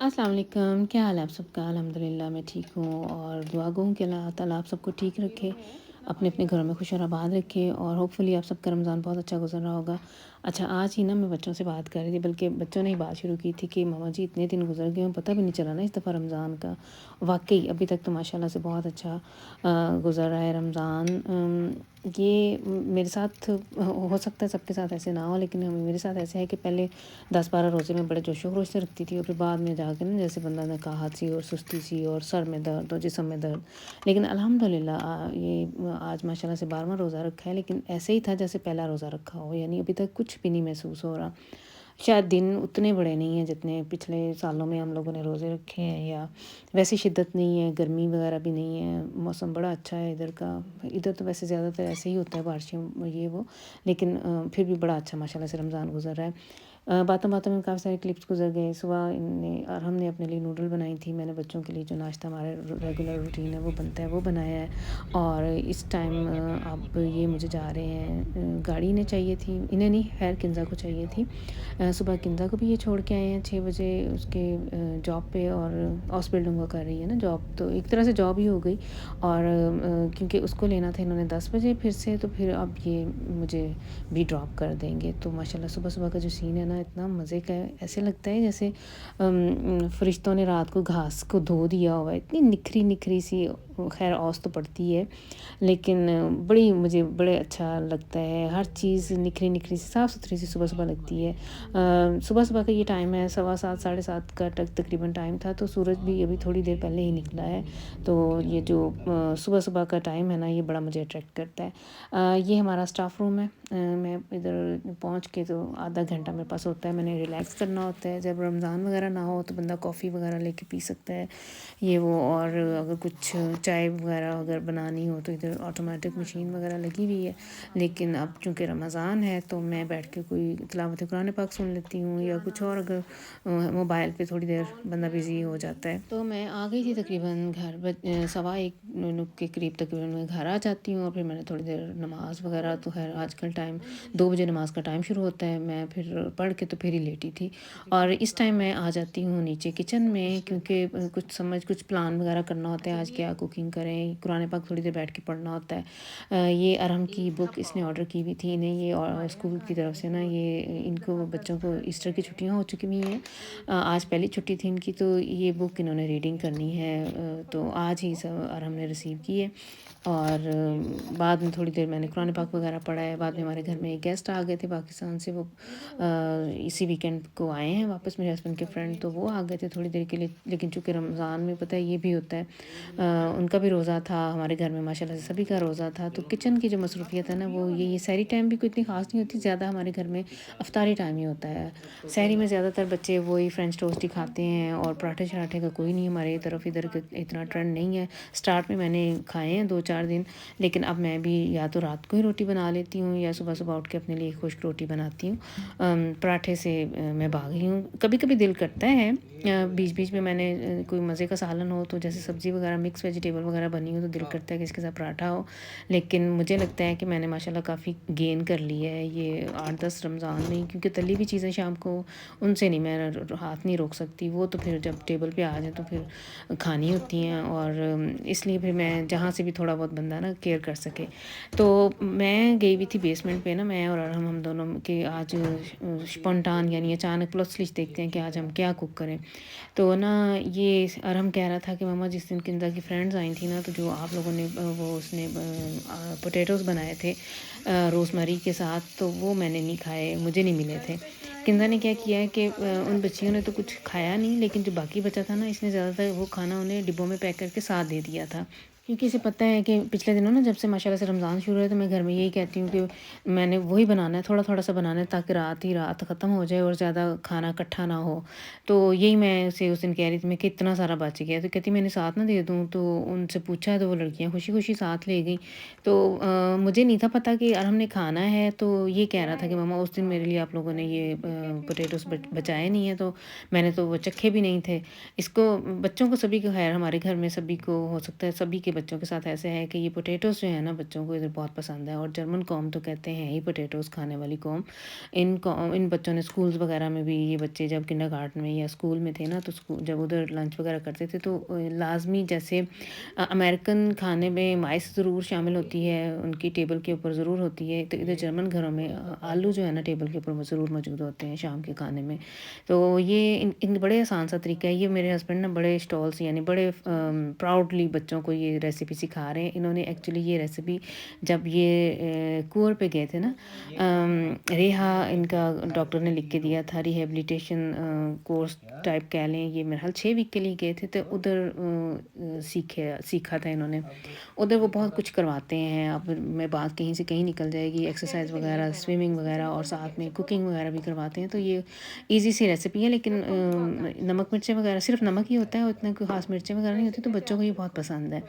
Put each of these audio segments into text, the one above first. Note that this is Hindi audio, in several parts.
अस्सलाम वालेकुम, क्या हाल है आप सबका? अल्हम्दुलिल्लाह मैं ठीक हूँ और दुआ गो हूँ कि अल्लाह ताला आप सबको ठीक रखे, अपने अपने घरों में खुश और आबाद रखे और होपफुली आप सबका रमज़ान बहुत अच्छा गुजर रहा होगा। अच्छा, आज ही ना मैं बच्चों से बात कर रही थी, बल्कि बच्चों ने ही बात शुरू की थी कि मामा जी इतने दिन गुजर गए हैं, पता भी नहीं चला ना इस दफ़ा रमज़ान का। वाक़ई अभी तक तो माशाल्लाह से बहुत अच्छा गुज़र रहा है रमज़ान। ये मेरे साथ हो सकता है सबके साथ ऐसे ना हो, लेकिन मेरे साथ ऐसे है कि पहले 10-12 रोज़े में बड़े जोशो खरोश से रखती थी और फिर बाद में जाके ना जैसे बंदा नकाहत सी और सुस्ती सी और सर में दर्द और जिस्म में दर्द। लेकिन अल्हम्दुलिल्लाह ये आज माशाल्लाह से 12वां रोज़ा रखा है, लेकिन ऐसे ही था जैसे पहला रोज़ा रखा हो, यानी अभी तक कुछ भी नहीं महसूस हो रहा। शायद दिन उतने बड़े नहीं हैं जितने पिछले सालों में हम लोगों ने रोज़े रखे हैं, या वैसी शिद्दत नहीं है, गर्मी वगैरह भी नहीं है, मौसम बड़ा अच्छा है इधर का। इधर तो वैसे ज़्यादातर ऐसे ही होता है, बारिशें ये वो, लेकिन फिर भी बड़ा अच्छा माशाल्लाह से रमज़ान गुज़र रहा है। बातों-बातों में काफ़ी सारे क्लिप्स गुज़र गए। सुबह इनने और हमने अपने लिए नूडल बनाई थी, मैंने बच्चों के लिए जो नाश्ता हमारा रेगुलर रूटीन है वो बनता है वो बनाया है। और इस टाइम अब ये मुझे जा रहे हैं, गाड़ी इन्हें चाहिए थी, इन्हें नहीं खैर किंज़ा को चाहिए थी। सुबह किंज़ा को भी ये छोड़ के आए हैं 6 बजे उसके जॉब पे, और हाउस बिल्डिंग वो कर रही है ना जॉब, तो एक तरह से जॉब ही हो गई। और क्योंकि उसको लेना था इन्होंने 10 बजे फिर से, तो फिर अब ये मुझे भी ड्रॉप कर देंगे। तो माशाल्लाह सुबह-सुबह का जो सीन है ना इतना मज़े का है, ऐसे लगता है जैसे फ़रिश्तों ने रात को घास को धो दिया हुआ है, इतनी निखरी-निखरी सी। ख़ैर औस तो पड़ती है, लेकिन बड़ी मुझे बड़े अच्छा लगता है, हर चीज़ निखरी-निखरी सी साफ़-सुथरी सी सुबह-सुबह लगती है। सुबह-सुबह का ये टाइम है, सवा 7 साढ़े 7 का तकरीबन टाइम था, तो सूरज भी अभी थोड़ी देर पहले ही निकला है। तो ये जो सुबह-सुबह का टाइम है ना, ये बड़ा मुझे अट्रैक्ट करता है। ये हमारा स्टाफ रूम है। मैं इधर पहुँच के तो आधा घंटा मेरे पास होता है, मैंने रिलैक्स करना होता है। जब रमज़ान वगैरह ना हो तो बंदा कॉफ़ी वगैरह लेके पी सकता है, ये वो। और अगर कुछ चाय वगैरह अगर बनानी हो तो इधर ऑटोमेटिक मशीन वगैरह लगी हुई है। लेकिन अब चूँकि रमज़ान है तो मैं बैठ के कोई तिलावत कुरान पाक सुन लेती हूँ, या कुछ और अगर मोबाइल पे थोड़ी देर बंदा बिज़ी हो जाता है। तो मैं आ गई थी तकरीबन घर सवा 1 के करीब तकरीबन मैं घर आ जाती हूँ, और फिर मैंने थोड़ी देर नमाज़ वगैरह, तो खैर आजकल टाइम 2 बजे नमाज़ का टाइम शुरू होता है, मैं फिर पढ़ के तो फिर ही लेटी थी। और इस टाइम मैं आ जाती हूँ नीचे किचन में, क्योंकि कुछ प्लान वगैरह करना होता है, आज क्या कुकिंग करें, कुरान पाक थोड़ी देर बैठ के पढ़ना होता है। ये अरहम की बुक इसने ऑर्डर की हुई थी, इन्हें ये स्कूल की तरफ से ना, ये इनको बच्चों को ईस्टर की छुट्टियाँ हो चुकी हुई हैं। आज पहली छुट्टी थी इनकी, तो ये बुक इन्होंने रीडिंग करनी है। तो आज ही सब अरहम ने रिसीव की है। और बाद में थोड़ी देर मैंने कुरान पाक वगैरह पढ़ा है। बाद में हमारे घर में एक गेस्ट आ गए थे पाकिस्तान से, वो इसी वीकेंड को आए हैं वापस, मेरे हस्बैंड के फ्रेंड, तो वो आ गए थे थोड़ी देर के लिए। लेकिन चूँकि रमज़ान में पता है ये भी होता है, उनका भी रोज़ा था, हमारे घर में माशाल्लाह से सभी का रोज़ा था, तो किचन की जो मसरूफ़ियत है ना, वो ये सहरी टाइम भी कोई इतनी ख़ास नहीं होती, ज़्यादा हमारे घर में अफ्तारी टाइम ही होता है। सहरी में ज़्यादातर बच्चे वही फ्रेंच टोस्ट ही खाते हैं, और पराठे-शराठे का कोई नहीं, हमारी तरफ इधर इतना ट्रेंड नहीं है। स्टार्ट में मैंने खाए हैं 2-4 दिन, लेकिन अब मैं भी या तो रात को ही रोटी बना लेती हूँ, या सुबह-सुबह उठ के अपने लिए खुश्क रोटी बनाती हूँ। पराठे से मैं भागी हूँ। कभी-कभी दिल करता है, बीच-बीच में मैंने कोई मज़े का सालन हो, तो जैसे सब्ज़ी वगैरह मिक्स वेजिटेबल वगैरह बनी हो, तो दिल करता है कि इसके साथ पराठा हो। लेकिन मुझे लगता है कि मैंने माशाल्लाह काफ़ी गेन कर लिया है ये 8-10 रमज़ान में ही, क्योंकि तली हुई चीज़ें शाम को उनसे नहीं, मैं हाथ नहीं रोक सकती, वो तो फिर जब टेबल पे आ जाए तो फिर खानी होती हैं। और इसलिए फिर मैं जहाँ से भी थोड़ा बहुत बंदा ना केयर कर सके। तो मैं गई हुई थी बेसमेंट पे ना, मैं और हम दोनों के आज स्पॉन्टान यानी अचानक प्लसली देखते हैं कि आज हम क्या कुक करें। तो ना ये अरहम कह रहा था कि मम्मा जिस दिन किंदा की फ्रेंड्स आई थी ना, तो जो आप लोगों ने वो उसने पोटैटोज़ बनाए थे रोज़मेरी के साथ, तो वो मैंने नहीं खाए, मुझे नहीं मिले थे। किंदा ने क्या किया है कि उन बच्चियों ने तो कुछ खाया नहीं, लेकिन जो बाकी बचा था ना, इसने ज़्यादातर वो खाना उन्हें डिब्बों में पैक करके साथ दे दिया था। क्योंकि इसे पता है कि पिछले दिनों ना जब से माशाल्लाह से रमज़ान शुरू है, तो मैं घर में यही कहती हूँ कि मैंने वही बनाना है, थोड़ा-थोड़ा सा बनाना है, ताकि रात ही रात ख़त्म हो जाए और ज़्यादा खाना इकट्ठा ना हो। तो यही मैं उसे उस दिन कह रही थी मैं कि इतना सारा बच गया, तो कहती मैंने साथ ना दे दूँ, तो उनसे पूछा है तो वो लड़कियाँ खुशी-खुशी साथ ले गई। तो मुझे नहीं था पता कि अरहम ने खाना है, तो ये कह रहा था कि मम्मा उस दिन मेरे लिए आप लोगों ने ये पोटैटोज़ बचाए नहीं हैं, तो मैंने तो वो चखे भी नहीं थे। इसको बच्चों को सभी को खैर हमारे घर में सभी को हो सकता है सभी के बच्चों के साथ ऐसे है कि ये पोटैटोज़ जो है ना बच्चों को इधर बहुत पसंद है, और जर्मन कौम तो कहते हैं ही पोटैटोज़ खाने वाली कौम। इन बच्चों ने स्कूल्स वगैरह में भी, ये बच्चे जब किंडरगार्टन में या स्कूल में थे ना, तो जब उधर लंच वगैरह करते थे तो लाजमी जैसे अमेरिकन खाने में माइस ज़रूर शामिल होती है, उनकी टेबल के ऊपर ज़रूर होती है, तो इधर जर्मन घरों में आलू जो है ना टेबल के ऊपर ज़रूर मौजूद होते हैं शाम के खाने में। तो ये इन बड़े आसान सा तरीका है। ये मेरे हस्बैंड ना बड़े स्टॉल्स यानी बड़े प्राउडली बच्चों को ये रेसिपी सिखा रहे हैं। इन्होंने एक्चुअली ये रेसिपी जब ये कूअर पे गए थे ना, रेहा इनका डॉक्टर ने लिख के दिया था, रिहेबिलिटेशन कोर्स टाइप कह लें, ये मेरे ख्याल 6 वीक के लिए गए थे, तो उधर सीखा था इन्होंने। उधर वो बहुत कुछ करवाते हैं। अब मैं बात कहीं से कहीं निकल जाएगी, एक्सरसाइज वगैरह, स्विमिंग वगैरह, और साथ में कुकिंग वगैरह भी करवाते हैं। तो ये ईज़ी सी रेसिपी है, लेकिन नमक मिर्चें वगैरह सिर्फ नमक ही होता है, उतना कोई ख़ास मिर्चें वगैरह नहीं होती, तो बच्चों को ये बहुत पसंद है।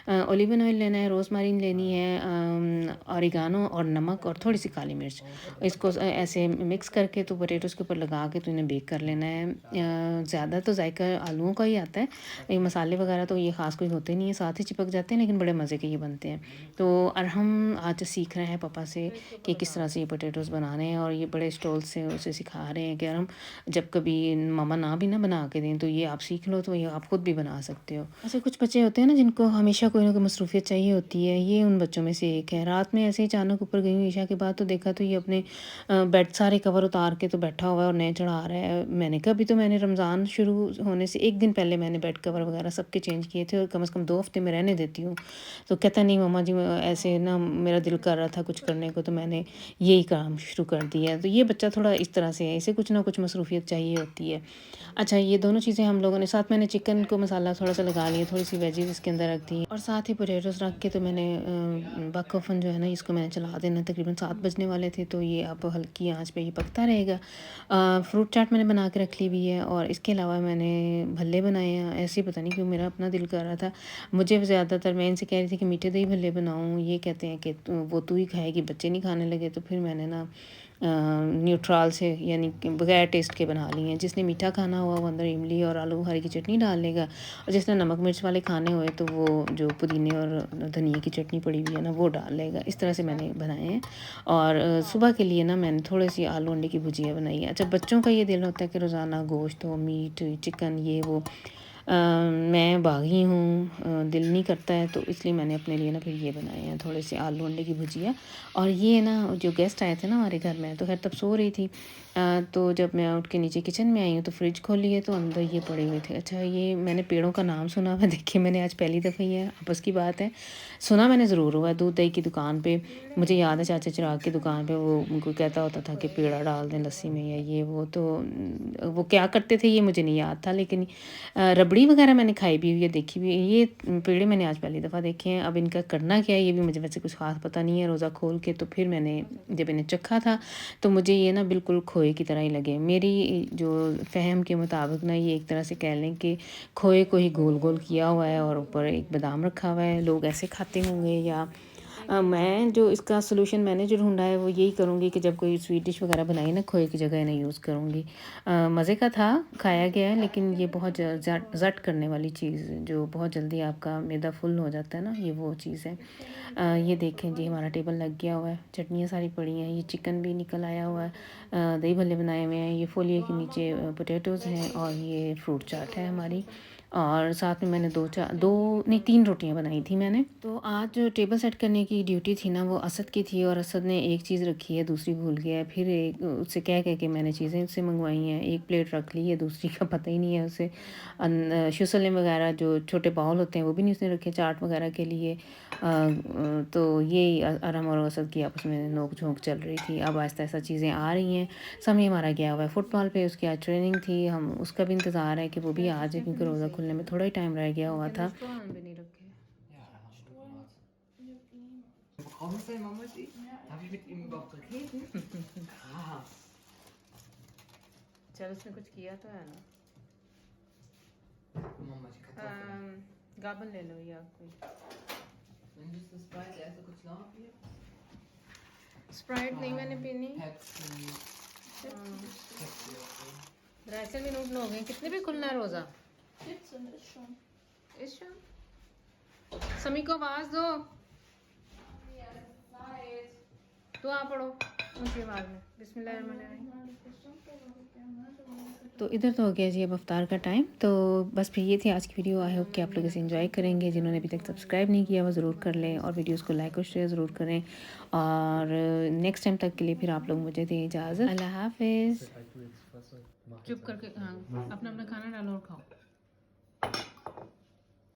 ओलिवन ऑयल लेना है, रोज़मेरिन लेनी है, ऑरिगानो और नमक और थोड़ी सी काली मिर्च। इसको ऐसे मिक्स करके तो पोटैटोज़ के ऊपर लगा के तो इन्हें बेक कर लेना है। ज़्यादा तो जायका आलूओं का ही आता है, ये मसाले वगैरह तो ये ख़ास कोई होते नहीं है, साथ ही चिपक जाते हैं, लेकिन बड़े मज़े के ये बनते हैं। तो और हम आज सीख रहे हैं पापा से कि किस तरह से ये पोटैटोज़ बनाने हैं, और ये बड़े स्टॉल से उसे सिखा रहे हैं कि यार हम जब कभी मम्मा ना भी ना बना के दें तो ये आप सीख लो, तो ये आप खुद भी बना सकते हो। ऐसे कुछ बच्चे होते हैं ना जिनको हमेशा कोई ना कोई मसरूफियत चाहिए होती है, ये उन बच्चों में से एक है। रात में ऐसे ही अचानक ऊपर गई हूँ ईशा के बाद, तो देखा तो ये अपने बेड सारे कवर उतार के तो बैठा हुआ है और नए चढ़ा रहा है। मैंने कहा अभी तो मैंने रमज़ान शुरू होने से एक दिन पहले मैंने बेड कवर वगैरह सबके चेंज किए थे, और कम से कम 2 हफ्ते में रहने देती हूँ। तो कहता नहीं मम्मा जी, ऐसे ना मेरा दिल कर रहा था कुछ करने को, तो मैंने यही काम शुरू कर दिया। तो ये बच्चा थोड़ा इस तरह से है, इसे कुछ ना कुछ मसरूफियत चाहिए होती है। अच्छा, ये दोनों चीज़ें हम लोगों ने साथ, मैंने चिकन को मसाला थोड़ा सा लगा लिया, थोड़ी सी वेजीज इसके अंदर रख दी, और साथ ही पोटैटोज़ रख के तो मैंने बक ओवन जो है ना इसको मैंने चला देना। तकरीबन 7 बजने वाले थे, तो ये अब हल्की आंच पे ये पकता रहेगा। फ्रूट चाट मैंने बना के रख ली हुई है, और इसके अलावा मैंने भल्ले बनाए हैं। ऐसे ही पता नहीं क्यों मेरा अपना दिल कर रहा था। मुझे ज़्यादातर मैं इनसे कह रही थी कि मीठे दही भल्ले बनाऊँ, ये कहते हैं कि वो तू ही खाएगी, बच्चे नहीं खाने लगे। तो फिर मैंने ना न्यूट्रल से यानी कि बगैर टेस्ट के बना लिए हैं। जिसने मीठा खाना हुआ वो अंदर इमली और आलू बुखारे की चटनी डाल लेगा, और जिसने नमक मिर्च वाले खाने हुए तो वो जो पुदीने और धनिया की चटनी पड़ी हुई है ना वो डाल लेगा। इस तरह से मैंने बनाए हैं। और सुबह के लिए ना मैंने थोड़ी सी आलू अंडे की भुजिया बनाई है। अच्छा, बच्चों का ये दिल होता है कि रोज़ाना गोश्त हो, मीट, चिकन, ये वो। मैं बागी हूँ, दिल नहीं करता है, तो इसलिए मैंने अपने लिए ना फिर ये बनाए हैं थोड़े से आलू अंडे की भुजिया। और ये ना जो गेस्ट आए थे ना हमारे घर में, तो खैर तब सो रही थी, तो जब मैं उठ के नीचे किचन में आई हूँ तो फ्रिज खोली है, तो अंदर ये पड़े हुए थे। अच्छा, ये मैंने पेड़ों का नाम सुना हुआ, देखिए मैंने आज पहली दफ़ा ही है, आपस की बात है, सुना मैंने ज़रूर हुआ है। दूध दही की दुकान पे मुझे याद है चाचा चिराग की दुकान पे वो उनको कहता होता था कि पेड़ा डाल दें लस्सी में या ये वो, तो वो क्या करते थे ये मुझे नहीं याद था, लेकिन रबड़ी वगैरह मैंने खाई भी हुई है, देखी भी है। ये पेड़े मैंने आज पहली दफ़ा देखे हैं। अब इनका करना क्या है ये भी मुझे वैसे कुछ ख़ास पता नहीं है। रोज़ा खोल के तो फिर मैंने जब इन्हें चखा था तो मुझे ये ना बिल्कुल खोए की तरह ही लगे। मेरी जो फ़हम के मुताबिक ना ये एक तरह से कह लें कि खोए को ही गोल गोल किया हुआ है और ऊपर एक बादाम रखा हुआ है। लोग ऐसे खाते होंगे, या मैं जो इसका सलूशन मैंने जो ढूँढा है वो यही करूँगी कि जब कोई स्वीट डिश वगैरह बनाई ना, खोए की जगह इन्हें यूज़ करूँगी। मज़े का था, खाया गया है, लेकिन ये बहुत ज़ट करने वाली चीज़ जो बहुत जल्दी आपका मैदा फुल हो जाता है ना, ये वो चीज़ है। ये देखें जी, हमारा टेबल लग गया हुआ है, चटनियाँ सारी पड़ी हैं, ये चिकन भी निकल आया हुआ है, दही भल्ले बनाए हुए हैं, ये फोलिए के नीचे पोटैटोज़ हैं, और ये फ्रूट चाट है हमारी, और साथ में मैंने 3 रोटियां बनाई थी मैंने। तो आज जो टेबल सेट करने की ड्यूटी थी ना वो असद की थी, और असद ने एक चीज़ रखी है, दूसरी भूल गया है। फिर एक उससे कह के मैंने चीज़ें उससे मंगवाई हैं, एक प्लेट रख ली है, दूसरी का पता ही नहीं है उसे। शुसलें वगैरह जो छोटे बाउल होते हैं वो भी नहीं उसने रखे चाट वगैरह के लिए। तो यही अरहम और असद की आपस में नोक झोंक चल रही थी। अब आहिस्ता आहिस्ता चीज़ें आ रही हैं। समय हमारा गया हुआ है फुटबॉल पे, उसकी आज ट्रेनिंग थी, हम उसका भी इंतज़ार है कि वो भी आ जाए, क्योंकि रोज़ा खुलने में थोड़ा ही टाइम रह गया हुआ था। Ja, da haben wir gemacht. Bekommen soll, Mama sie? Darf ich mit ihm überhaupt reden? Krass. चल उसने कुछ किया तो है ना। Mama, die Kartoffeln. गाबन ले लो या कोई Wenn du das Sprite erst कुछ ना पिए? स्प्राइट नहीं मैंने पीनी। Pepsi. Pepsi, okay. 3 मिनट हो गए, कितने भी खुलना है रोज़ा? 14 ist schon. इस शाम समी को आवाज दो। दुआ पढ़ो ऊंची आवाज में, बिस्मिल्लाहिर्रहमानिर्रहीम। तो इधर तो हो गया जी अब अफ्तार का टाइम। तो बस फिर ये थी आज की वीडियो। आई होप कि आप लोग इसे एंजॉय करेंगे। जिन्होंने अभी तक सब्सक्राइब नहीं किया वो ज़रूर कर लें और वीडियोस को लाइक और शेयर ज़रूर करें। और नेक्स्ट टाइम तक के लिए फिर आप लोग मुझे दें इजाज़त। अल्लाह हाफिज़। चुप करके हाँ अपना अपना खाना डालो और खाओ।